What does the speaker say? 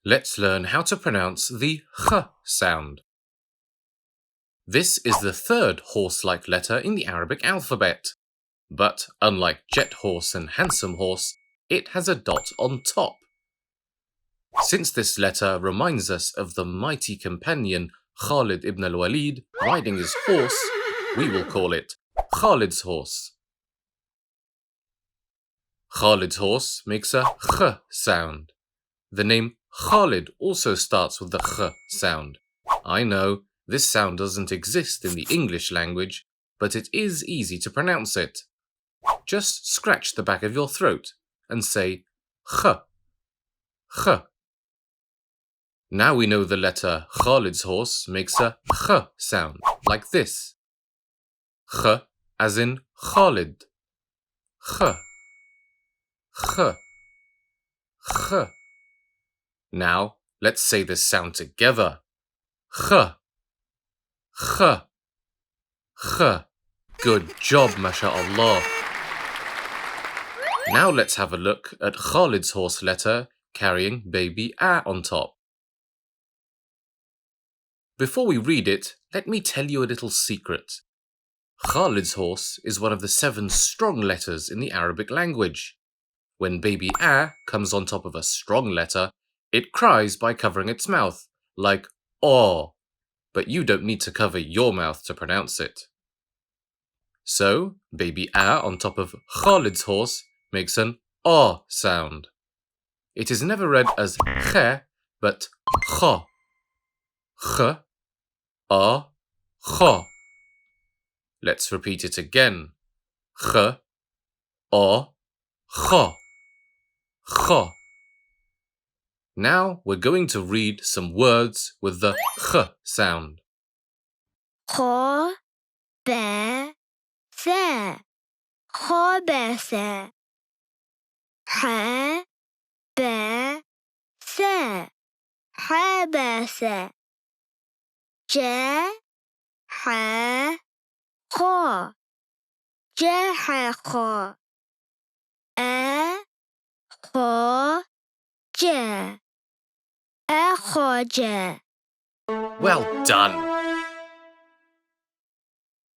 Let's learn how to pronounce the х sound. This is the third horse-like letter in the Arabic alphabet. But unlike jet horse and handsome horse, it has a dot on top. Since this letter reminds us of the mighty companion Khalid ibn al-Walid riding his horse, we will call it Khalid's horse. Khalid's horse makes a ch sound. The name Khalid also starts with the ch sound. I know, this sound doesn't exist in the English language, but it is easy to pronounce it. Just scratch the back of your throat and say ch, ch. Now we know the letter Khalid's horse makes a ch sound, like this. Ch as in Khalid. Ch, ch, ch. Now, let's say this sound together. Ch, ch, ch. Good job, masha'Allah. Now let's have a look at Khalid's horse letter carrying baby A on top. Before we read it, let me tell you a little secret. Khalid's horse is one of the 7 strong letters in the Arabic language. When baby A comes on top of a strong letter, it cries by covering its mouth, like oh, but you don't need to cover your mouth to pronounce it. So, baby A on top of Khalid's horse makes an oh sound. It is never read as kh, but kha. Kh, ah, kha. Let's repeat it again. Kh, ah, kha. Kha. Now we're going to read some words with the ch sound. خبث خبث حبس حبس جحخ جحخ أخرج أخرج. Well done!